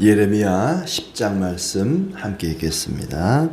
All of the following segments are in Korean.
예레미야 10장 말씀 함께 읽겠습니다.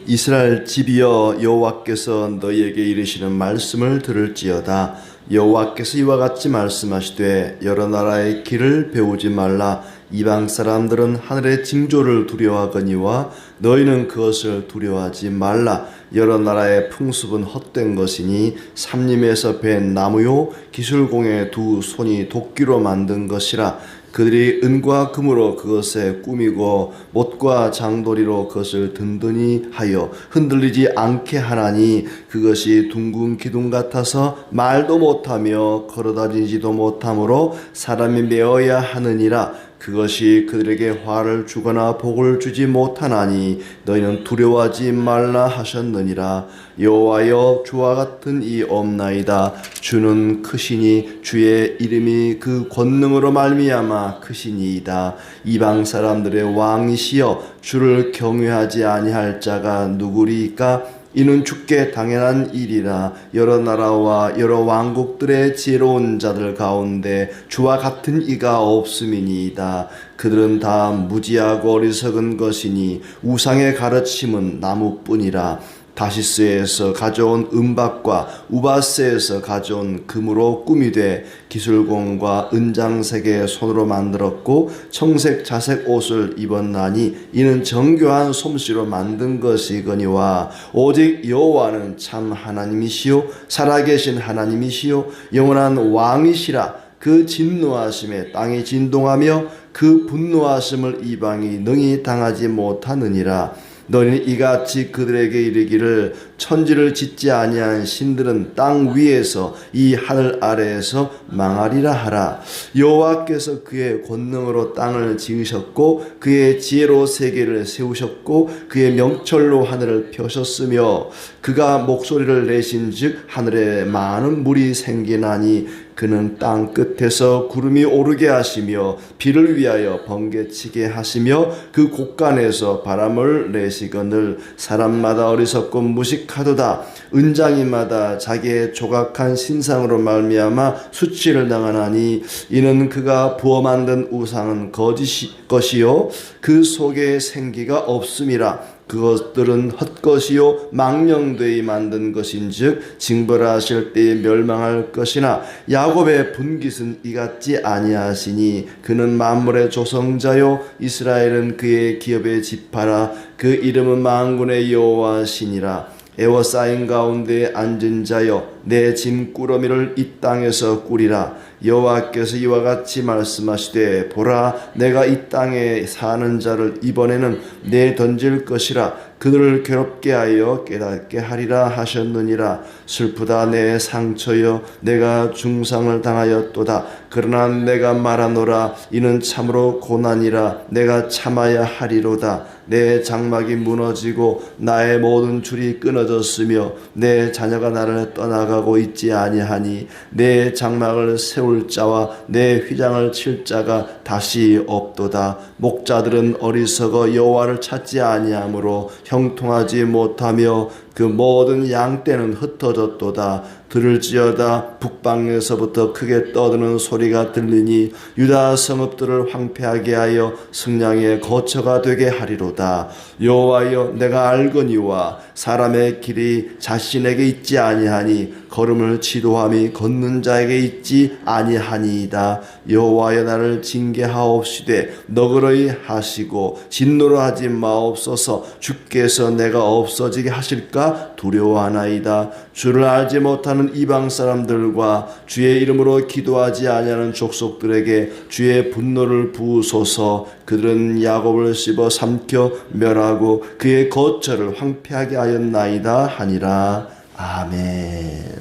이스라엘 집이여, 여호와께서 너희에게 이르시는 말씀을 들을지어다. 여호와께서 이와 같이 말씀하시되, 여러 나라의 길을 배우지 말라. 이방 사람들은 하늘의 징조를 두려워하거니와 너희는 그것을 두려워하지 말라. 여러 나라의 풍습은 헛된 것이니 삼림에서 벤 나무요 기술공의 두 손이 도끼로 만든 것이라. 그들이 은과 금으로 그것에 꾸미고 못과 장도리로 그것을 든든히 하여 흔들리지 않게 하나니, 그것이 둥근 기둥 같아서 말도 못하며 걸어다니지도 못하므로 사람이 메어야 하느니라. 그것이 그들에게 화를 주거나 복을 주지 못하나니 너희는 두려워하지 말라 하셨느니라. 여호와여, 주와 같은 이 없나이다. 주는 크시니 주의 이름이 그 권능으로 말미암아 크시니이다. 이방 사람들의 왕이시여, 주를 경외하지 아니할 자가 누구리이까? 이는 주께 당연한 일이라. 여러 나라와 여러 왕국들의 지혜로운 자들 가운데 주와 같은 이가 없음이니이다. 그들은 다 무지하고 어리석은 것이니 우상의 가르침은 나무뿐이라. 다시스에서 가져온 은박과 우바스에서 가져온 금으로 꾸미되 기술공과 은장색의 손으로 만들었고 청색 자색 옷을 입었나니 이는 정교한 솜씨로 만든 것이거니와 오직 여호와는 참 하나님이시요 살아계신 하나님이시요 영원한 왕이시라. 그 진노하심에 땅이 진동하며 그 분노하심을 이방이 능히 당하지 못하느니라. 너희는 이같이 그들에게 이르기를, 천지를 짓지 아니한 신들은 땅 위에서 이 하늘 아래에서 망하리라 하라. 여호와께서 그의 권능으로 땅을 지으셨고 그의 지혜로 세계를 세우셨고 그의 명철로 하늘을 펴셨으며 그가 목소리를 내신즉 하늘에 많은 물이 생기나니 그는 땅 끝에서 구름이 오르게 하시며 비를 위하여 번개치게 하시며 그 곳간에서 바람을 내시거늘. 사람마다 어리석고 무식하도다. 은장이마다 자기의 조각한 신상으로 말미암아 수치를 당하나니 이는 그가 부어 만든 우상은 거짓 것이요 그 속에 생기가 없음이라. 그것들은 헛것이요 망령되이 만든 것인즉 징벌하실 때에 멸망할 것이나 야곱의 분깃은 이같지 아니하시니 그는 만물의 조성자요 이스라엘은 그의 기업의 지파라. 그 이름은 만군의 여호와시니라. 에워싸인 가운데 앉은 자여, 내 짐꾸러미를 이 땅에서 꾸리라. 여호와께서 이와 같이 말씀하시되, 보라, 내가 이 땅에 사는 자를 이번에는 내던질 것이라. 그들을 괴롭게 하여 깨닫게 하리라 하셨느니라. 슬프다 내 상처여, 내가 중상을 당하였도다. 그러나 내가 말하노라. 이는 참으로 고난이라. 내가 참아야 하리로다. 내 장막이 무너지고 나의 모든 줄이 끊어졌으며 내 자녀가 나를 떠나가고 있지 아니하니 내 장막을 세울 자와 내 휘장을 칠 자가 다시 없도다. 목자들은 어리석어 여호와를 찾지 아니하므로 형통하지 못하며 그 모든 양떼는 흩어졌도다. 들을지어다. 북방에서부터 크게 떠드는 소리가 들리니 유다 성읍들을 황폐하게 하여 승량의 거처가 되게 하리로다. 여호와여, 내가 알거니와 사람의 길이 자신에게 있지 아니하니 걸음을 지도함이 걷는 자에게 있지 아니하니이다. 여호와여, 나를 징계하옵시되 너그러이 하시고 진노로 하지 마옵소서. 주께서 내가 없어지게 하실까 두려워하나이다. 주를 알지 못하는 이방 사람들과 주의 이름으로 기도하지 아니하는 족속들에게 주의 분노를 부으소서. 그들은 야곱을 씹어 삼켜 멸하고 그의 거처를 황폐하게 하였나이다 하니라. 아멘.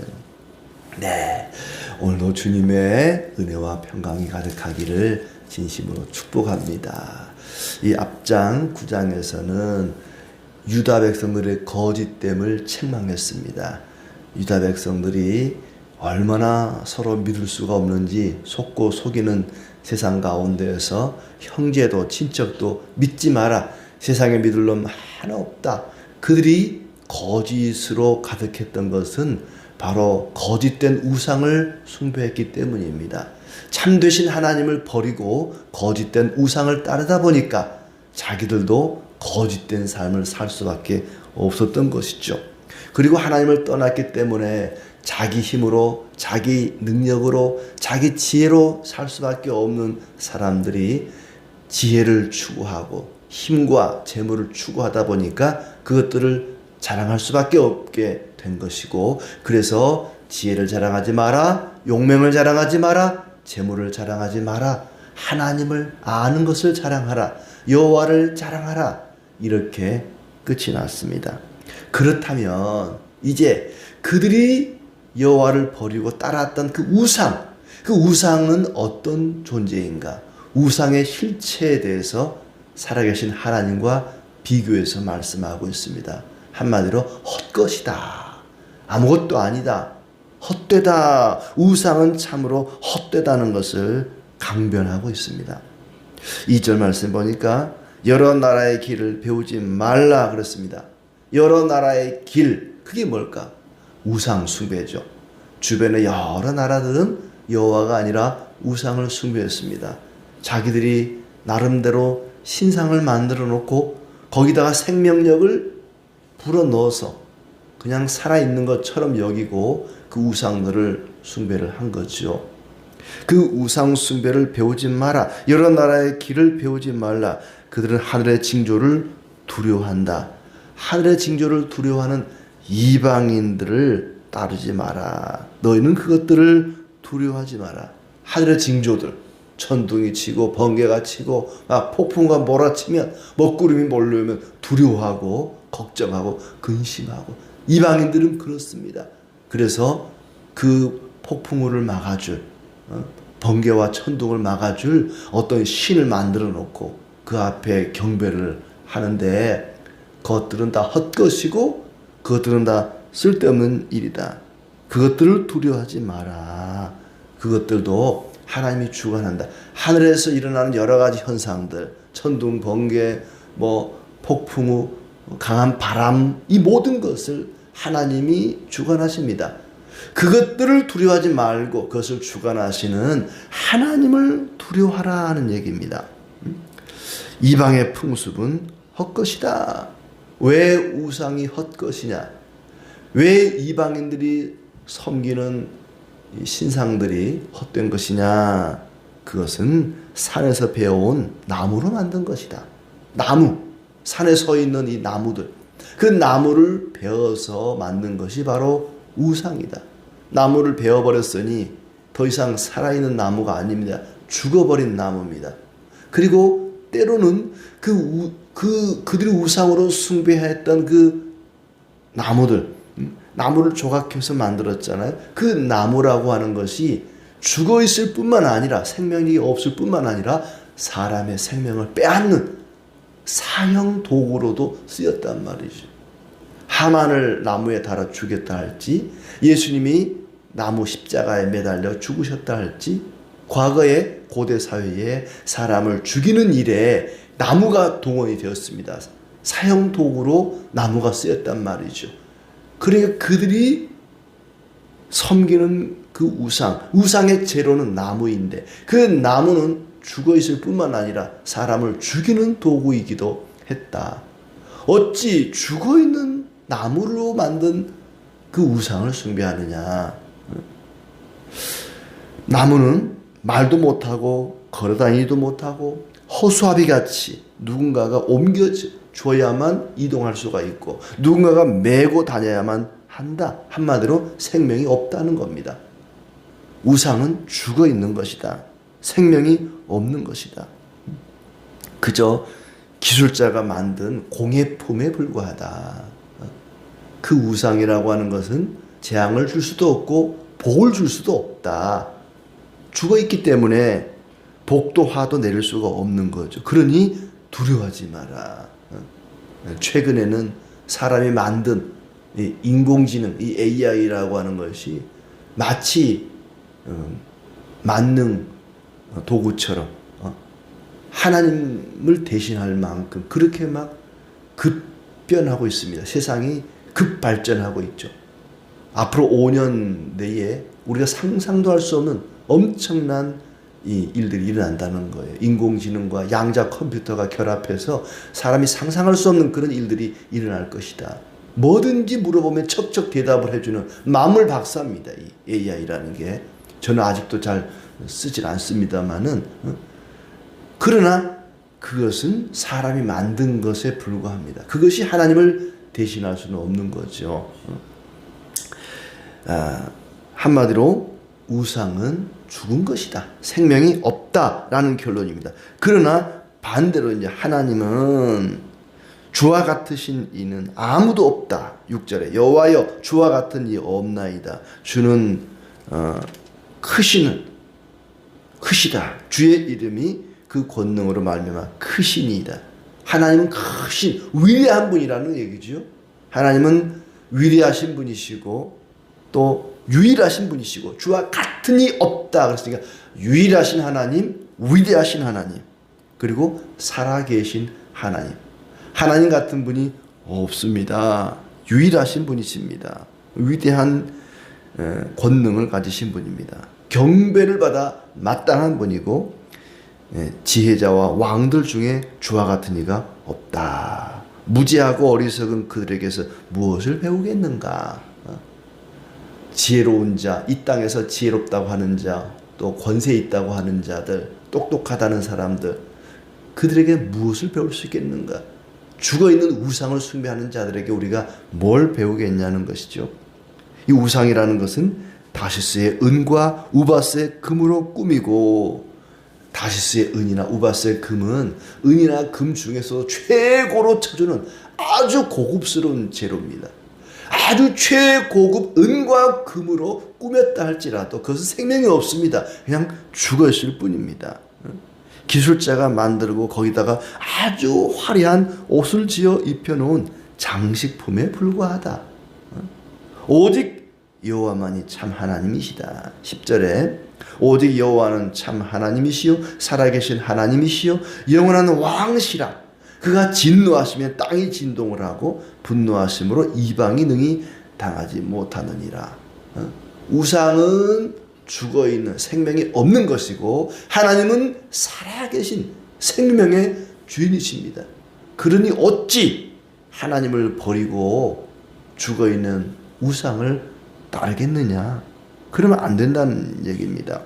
네, 오늘도 주님의 은혜와 평강이 가득하기를 진심으로 축복합니다. 이 앞장 9장에서는 유다 백성들의 거짓됨을 책망했습니다. 유다 백성들이 얼마나 서로 믿을 수가 없는지 속고 속이는 세상 가운데에서 형제도 친척도 믿지 마라. 세상에 믿을 놈 하나 없다. 그들이 거짓으로 가득했던 것은 바로 거짓된 우상을 숭배했기 때문입니다. 참되신 하나님을 버리고 거짓된 우상을 따르다 보니까 자기들도 거짓된 삶을 살 수밖에 없었던 것이죠. 그리고 하나님을 떠났기 때문에 자기 힘으로, 자기 능력으로, 자기 지혜로 살 수밖에 없는 사람들이 지혜를 추구하고 힘과 재물을 추구하다 보니까 그것들을 자랑할 수밖에 없게 된 것이고, 그래서 지혜를 자랑하지 마라, 용맹을 자랑하지 마라, 재물을 자랑하지 마라, 하나님을 아는 것을 자랑하라, 여호와를 자랑하라, 이렇게 끝이 났습니다. 그렇다면 이제 그들이 여호와를 버리고 따랐던 그 우상은 어떤 존재인가? 우상의 실체에 대해서 살아계신 하나님과 비교해서 말씀하고 있습니다. 한마디로 헛것이다, 아무것도 아니다, 헛되다, 우상은 참으로 헛되다는 것을 강변하고 있습니다. 2절 말씀 보니까 여러 나라의 길을 배우지 말라 그렇습니다. 여러 나라의 길, 그게 뭘까? 우상 숭배죠. 주변의 여러 나라들은 여호와가 아니라 우상을 숭배했습니다. 자기들이 나름대로 신상을 만들어 놓고 거기다가 생명력을 불어넣어서 그냥 살아있는 것처럼 여기고 그 우상들을 숭배를 한 거죠. 그 우상 숭배를 배우지 마라. 여러 나라의 길을 배우지 말라. 그들은 하늘의 징조를 두려워한다. 하늘의 징조를 두려워하는 이방인들을 따르지 마라. 너희는 그것들을 두려워하지 마라. 하늘의 징조들, 천둥이 치고 번개가 치고 폭풍과 몰아치면 먹구름이 몰려오면 두려워하고 걱정하고 근심하고, 이방인들은 그렇습니다. 그래서 그 폭풍우를 막아줄, 번개와 천둥을 막아줄 어떤 신을 만들어 놓고 그 앞에 경배를 하는데, 그것들은 다 헛것이고 그것들은 다 쓸데없는 일이다. 그것들을 두려워하지 마라. 그것들도 하나님이 주관한다. 하늘에서 일어나는 여러 가지 현상들, 천둥, 번개, 폭풍우, 강한 바람, 이 모든 것을 하나님이 주관하십니다. 그것들을 두려워하지 말고 그것을 주관하시는 하나님을 두려워하라는 얘기입니다. 이방의 풍습은 헛것이다. 왜 우상이 헛것이냐? 왜 이방인들이 섬기는 신상들이 헛된 것이냐? 그것은 산에서 베어온 나무로 만든 것이다. 나무, 산에 서 있는 이 나무들, 그 나무를 베어서 만든 것이 바로 우상이다. 나무를 베어버렸으니 더 이상 살아있는 나무가 아닙니다. 죽어버린 나무입니다. 그리고 때로는 그들이 우상으로 숭배했던 그 나무들, 나무를 조각해서 만들었잖아요. 그 나무라고 하는 것이 죽어 있을 뿐만 아니라, 생명력이 없을 뿐만 아니라 사람의 생명을 빼앗는 사형 도구로도 쓰였단 말이죠. 하만을 나무에 달아 죽였다 할지, 예수님이 나무 십자가에 매달려 죽으셨다 할지, 과거의 고대 사회에 사람을 죽이는 일에 나무가 동원이 되었습니다. 사형 도구로 나무가 쓰였단 말이죠. 그러니까 그들이 섬기는 그 우상의 재료는 나무인데, 그 나무는 죽어 있을 뿐만 아니라 사람을 죽이는 도구이기도 했다. 어찌 죽어 있는 나무로 만든 그 우상을 숭배하느냐? 나무는 말도 못하고 걸어다니지도 못하고 허수아비 같이 누군가가 옮겨줘야만 이동할 수가 있고 누군가가 메고 다녀야만 한다. 한마디로 생명이 없다는 겁니다. 우상은 죽어 있는 것이다. 생명이 없는 것이다. 그저 기술자가 만든 공예품에 불과하다. 그 우상이라고 하는 것은 재앙을 줄 수도 없고 복을 줄 수도 없다. 죽어 있기 때문에 복도 화도 내릴 수가 없는 거죠. 그러니 두려워하지 마라. 최근에는 사람이 만든 이 인공지능, 이 AI라고 하는 것이 마치 만능 도구처럼 하나님을 대신할 만큼 그렇게 막 급변하고 있습니다. 세상이 급발전하고 있죠. 앞으로 5년 내에 우리가 상상도 할 수 없는 엄청난 이 일들이 일어난다는 거예요. 인공지능과 양자 컴퓨터가 결합해서 사람이 상상할 수 없는 그런 일들이 일어날 것이다. 뭐든지 물어보면 척척 대답을 해주는 만물 박사입니다. 이 AI라는 게. 저는 아직도 잘 쓰질 않습니다만은, 그러나 그것은 사람이 만든 것에 불과합니다. 그것이 하나님을 대신할 수는 없는 거죠. 한마디로 우상은 죽은 것이다. 생명이 없다라는 결론입니다. 그러나 반대로 이제 하나님은 주와 같으신 이는 아무도 없다. 6절에 여호와여 주와 같은 이 없나이다. 주는 크시다. 주의 이름이 그 권능으로 말미암아 크시니이다. 하나님은 크신 위대한 분이라는 얘기죠. 하나님은 위대하신 분이시고 또 유일하신 분이시고 주와 같은 이 없다. 그랬으니까 유일하신 하나님, 위대하신 하나님, 그리고 살아계신 하나님. 하나님 같은 분이 없습니다. 유일하신 분이십니다. 위대한 권능을 가지신 분입니다. 경배를 받아 마땅한 분이고 지혜자와 왕들 중에 주와 같은 이가 없다. 무지하고 어리석은 그들에게서 무엇을 배우겠는가? 지혜로운 자, 이 땅에서 지혜롭다고 하는 자, 또 권세 있다고 하는 자들, 똑똑하다는 사람들, 그들에게 무엇을 배울 수 있겠는가? 죽어있는 우상을 숭배하는 자들에게 우리가 뭘 배우겠냐는 것이죠. 이 우상이라는 것은 다시스의 은과 우바스의 금으로 꾸미고, 다시스의 은이나 우바스의 금은 은이나 금 중에서 최고로 쳐주는 아주 고급스러운 재료입니다. 아주 최고급 은과 금으로 꾸몄다 할지라도 그것은 생명이 없습니다. 그냥 죽어있을 뿐입니다. 기술자가 만들고 거기다가 아주 화려한 옷을 지어 입혀놓은 장식품에 불과하다. 오직 여호와만이 참 하나님이시다. 10절에 오직 여호와는 참 하나님이시요 살아계신 하나님이시요 영원한 왕시라. 그가 진노하시면 땅이 진동을 하고 분노하심으로 이방이 능히 당하지 못하느니라. 우상은 죽어있는 생명이 없는 것이고 하나님은 살아계신 생명의 주인이십니다. 그러니 어찌 하나님을 버리고 죽어있는 우상을 따르겠느냐? 그러면 안 된다는 얘기입니다.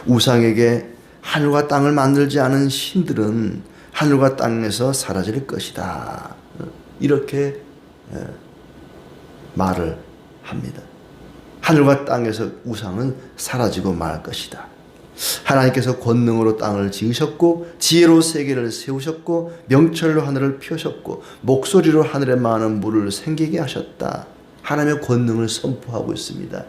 우상에게 하늘과 땅을 만들지 않은 신들은 하늘과 땅에서 사라질 것이다. 이렇게 말을 합니다. 하늘과 땅에서 우상은 사라지고 말 것이다. 하나님께서 권능으로 땅을 지으셨고 지혜로 세계를 세우셨고 명철로 하늘을 펴셨고 목소리로 하늘에 많은 물을 생기게 하셨다. 하나님의 권능을 선포하고 있습니다.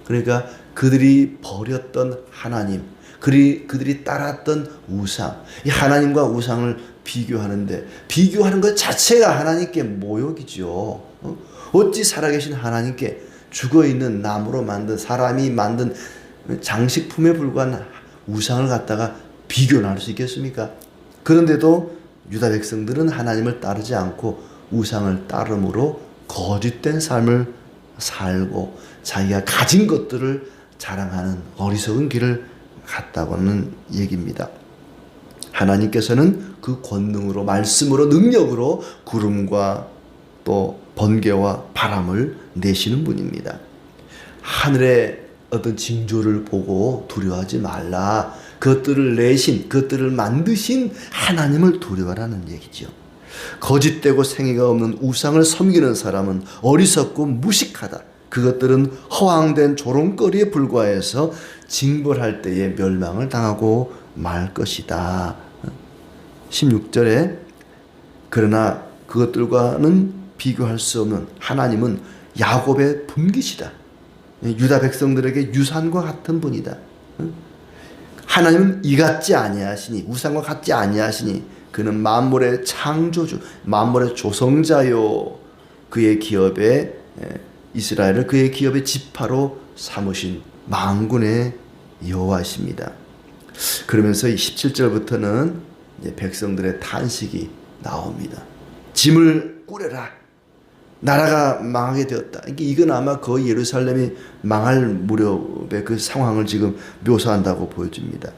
그러니까 그들이 버렸던 하나님, 그들이 따랐던 우상, 이 하나님과 우상을 비교하는데 비교하는 것 자체가 하나님께 모욕이죠. 어찌 살아계신 하나님께 죽어있는 나무로 만든 사람이 만든 장식품에 불과한 우상을 갖다가 비교를 할 수 있겠습니까? 그런데도 유다 백성들은 하나님을 따르지 않고 우상을 따름으로 거짓된 삶을 살고 자기가 가진 것들을 자랑하는 어리석은 길을 갔다고는 얘기입니다. 하나님께서는 그 권능으로 말씀으로 능력으로 구름과 또 번개와 바람을 내시는 분입니다. 하늘의 어떤 징조를 보고 두려워하지 말라. 그것들을 내신, 그것들을 만드신 하나님을 두려워하라는 얘기죠. 거짓되고 생애가 없는 우상을 섬기는 사람은 어리석고 무식하다. 그것들은 허황된 조롱거리에 불과해서 징벌할 때에 멸망을 당하고 말 것이다. 16절에 그러나 그것들과는 비교할 수 없는 하나님은 야곱의 분깃이다. 유다 백성들에게 유산과 같은 분이다. 하나님은 이같지 아니하시니 우상과 같지 아니하시니 그는 만물의 창조주, 만물의 조성자요. 그의 기업에 이스라엘을 그의 기업의 지파로 삼으신 만군의 여호와이십니다. 그러면서 17절부터는 백성들의 탄식이 나옵니다. 짐을 꾸려라. 나라가 망하게 되었다. 이건 아마 거의 예루살렘이 망할 무렵의 그 상황을 지금 묘사한다고 보여집니다.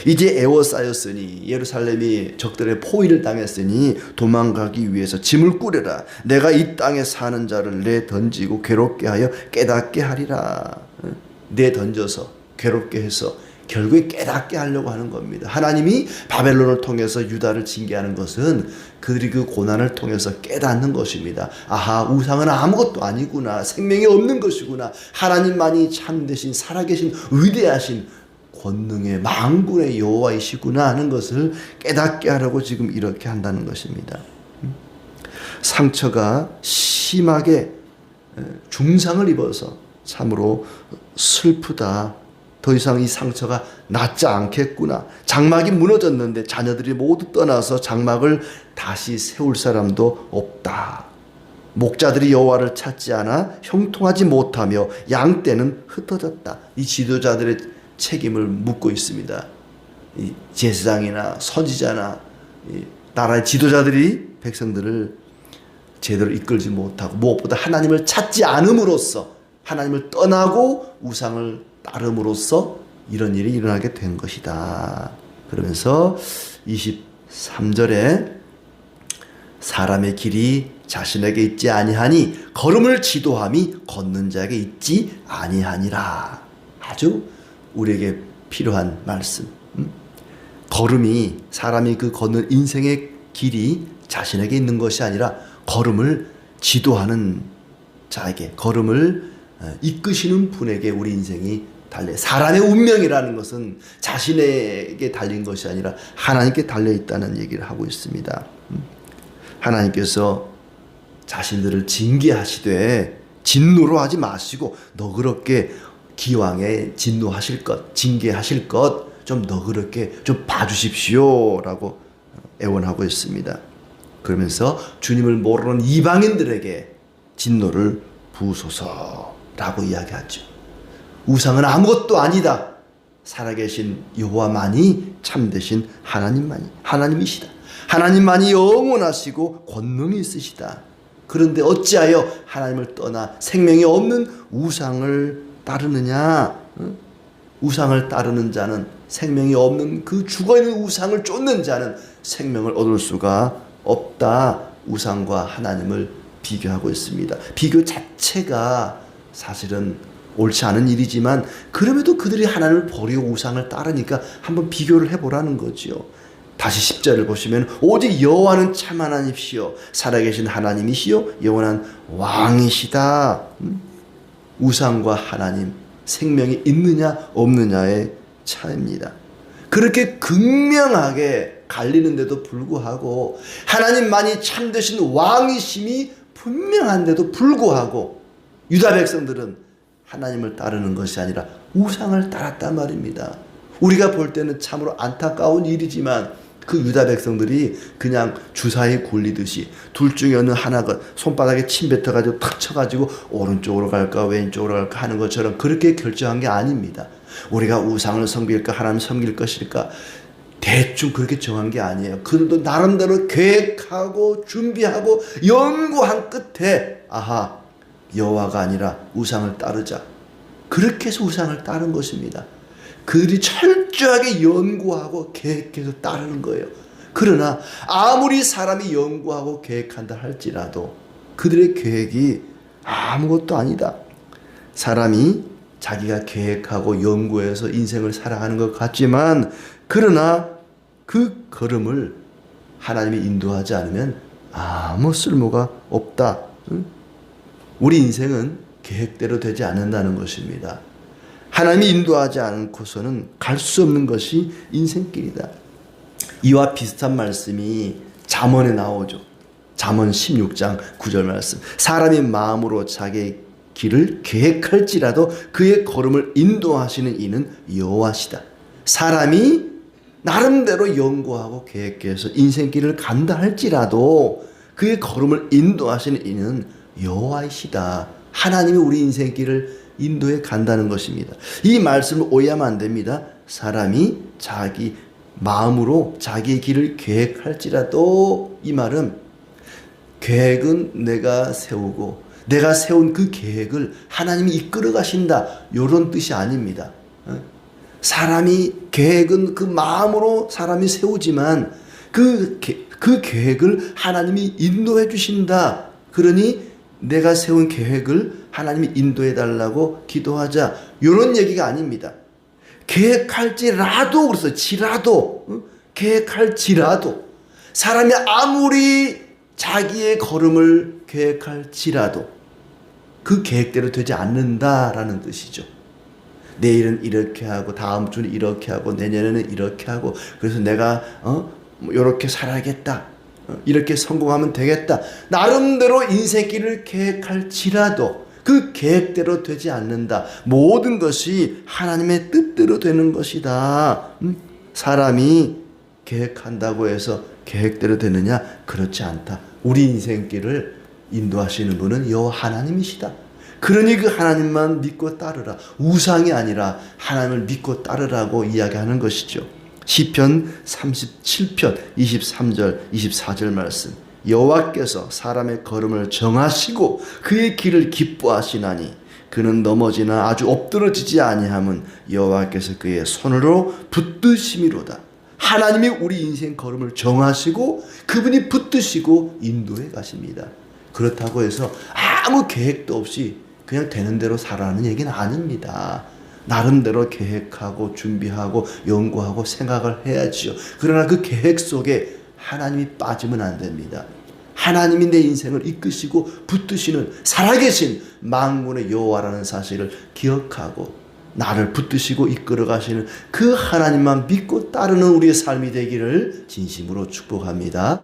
이제 에워싸였으니 예루살렘이 적들의 포위를 당했으니 도망가기 위해서 짐을 꾸려라. 내가 이 땅에 사는 자를 내던지고 괴롭게 하여 깨닫게 하리라. 내던져서 괴롭게 해서 결국에 깨닫게 하려고 하는 겁니다. 하나님이 바벨론을 통해서 유다를 징계하는 것은 그들이 그 고난을 통해서 깨닫는 것입니다. 아하, 우상은 아무것도 아니구나. 생명이 없는 것이구나. 하나님만이 참되신 살아계신 위대하신 권능의 만군의 여호와이시구나 하는 것을 깨닫게 하려고 지금 이렇게 한다는 것입니다. 상처가 심하게 중상을 입어서 참으로 슬프다. 더 이상 이 상처가 낫지 않겠구나. 장막이 무너졌는데 자녀들이 모두 떠나서 장막을 다시 세울 사람도 없다. 목자들이 여호와를 찾지 않아 형통하지 못하며 양떼는 흩어졌다. 이 지도자들의 책임을 묻고 있습니다. 이 제사장이나 선지자나 이 나라의 지도자들이 백성들을 제대로 이끌지 못하고 무엇보다 하나님을 찾지 않음으로써 하나님을 떠나고 우상을 따름으로써 이런 일이 일어나게 된 것이다. 그러면서 23절에 사람의 길이 자신에게 있지 아니하니 걸음을 지도함이 걷는 자에게 있지 아니하니라. 아주 우리에게 필요한 말씀. 걸음이 사람이 그 걷는 인생의 길이 자신에게 있는 것이 아니라 걸음을 지도하는 자에게, 걸음을 이끄시는 분에게 우리 인생이 달려. 사람의 운명이라는 것은 자신에게 달린 것이 아니라 하나님께 달려 있다는 얘기를 하고 있습니다. 하나님께서 자신들을 징계하시되 진노로 하지 마시고 너그럽게 기왕에 진노하실 것, 징계하실 것 좀 너그럽게 좀 봐주십시오 라고 애원하고 있습니다. 그러면서 주님을 모르는 이방인들에게 진노를 부으소서라고 이야기하죠. 우상은 아무것도 아니다. 살아계신 여호와만이 참되신 하나님이시다. 하나님만이 영원하시고 권능이 있으시다. 그런데 어찌하여 하나님을 떠나 생명이 없는 우상을 따르느냐? 우상을 따르는 자는 생명이 없는 그 죽어있는 우상을 쫓는 자는 생명을 얻을 수가 없다. 우상과 하나님을 비교하고 있습니다. 비교 자체가 사실은 옳지 않은 일이지만 그럼에도 그들이 하나님을 버리고 우상을 따르니까 한번 비교를 해보라는 거지요. 다시 10절을 보시면 오직 여호와는 참 하나님이시요 살아계신 하나님이시요 영원한 왕이시다. 우상과 하나님, 생명이 있느냐 없느냐의 차이입니다. 그렇게 극명하게 갈리는데도 불구하고 하나님만이 참되신 왕이심이 분명한데도 불구하고 유다 백성들은 하나님을 따르는 것이 아니라 우상을 따랐단 말입니다. 우리가 볼 때는 참으로 안타까운 일이지만 그 유다 백성들이 그냥 주사위 굴리듯이 둘 중에 어느 하나가 손바닥에 침 뱉어가지고 탁 쳐가지고 오른쪽으로 갈까 왼쪽으로 갈까 하는 것처럼 그렇게 결정한 게 아닙니다. 우리가 우상을 섬길까 하나님 섬길 것일까 대충 그렇게 정한 게 아니에요. 그들도 나름대로 계획하고 준비하고 연구한 끝에 아하, 여호와가 아니라 우상을 따르자. 그렇게 해서 우상을 따른 것입니다. 그들이 철저하게 연구하고 계획해서 따르는 거예요. 그러나 아무리 사람이 연구하고 계획한다 할지라도 그들의 계획이 아무것도 아니다. 사람이 자기가 계획하고 연구해서 인생을 살아가는 것 같지만 그러나 그 걸음을 하나님이 인도하지 않으면 아무 쓸모가 없다. 우리 인생은 계획대로 되지 않는다는 것입니다. 하나님이 인도하지 않고서는 갈 수 없는 것이 인생길이다. 이와 비슷한 말씀이 잠언에 나오죠. 잠언 16장 9절 말씀. 사람이 마음으로 자기의 길을 계획할지라도 그의 걸음을 인도하시는 이는 여호와시다. 사람이 나름대로 연구하고 계획해서 인생길을 간다 할지라도 그의 걸음을 인도하시는 이는 여호와이시다. 하나님이 우리 인생길을 인도해 간다는 것입니다. 이 말씀을 오해하면 안 됩니다. 사람이 자기 마음으로 자기의 길을 계획할지라도 이 말은 계획은 내가 세우고 내가 세운 그 계획을 하나님이 이끌어 가신다. 이런 뜻이 아닙니다. 사람이 계획은 그 마음으로 사람이 세우지만 그 계획을 하나님이 인도해 주신다. 그러니 내가 세운 계획을 하나님이 인도해 달라고 기도하자. 이런 얘기가 아닙니다. 계획할지라도 그래서 계획할지라도 사람이 아무리 자기의 걸음을 계획할지라도 그 계획대로 되지 않는다라는 뜻이죠. 내일은 이렇게 하고 다음 주는 이렇게 하고 내년에는 이렇게 하고 그래서 내가 이렇게 살아야겠다. 이렇게 성공하면 되겠다. 나름대로 인생길을 계획할지라도 그 계획대로 되지 않는다. 모든 것이 하나님의 뜻대로 되는 것이다. 사람이 계획한다고 해서 계획대로 되느냐? 그렇지 않다. 우리 인생길을 인도하시는 분은 여호와 하나님이시다. 그러니 그 하나님만 믿고 따르라. 우상이 아니라 하나님을 믿고 따르라고 이야기하는 것이죠. 시편 37편 23절 24절 말씀. 여호와께서 사람의 걸음을 정하시고 그의 길을 기뻐하시나니 그는 넘어지나 아주 엎드러지지 아니함은 여호와께서 그의 손으로 붙드심이로다. 하나님이 우리 인생 걸음을 정하시고 그분이 붙드시고 인도해 가십니다. 그렇다고 해서 아무 계획도 없이 그냥 되는 대로 살아가는 얘기는 아닙니다. 나름대로 계획하고 준비하고 연구하고 생각을 해야지요. 그러나 그 계획 속에 하나님이 빠지면 안 됩니다. 하나님이 내 인생을 이끄시고 붙드시는 살아계신 만군의 여호와라는 사실을 기억하고 나를 붙드시고 이끌어 가시는 그 하나님만 믿고 따르는 우리의 삶이 되기를 진심으로 축복합니다.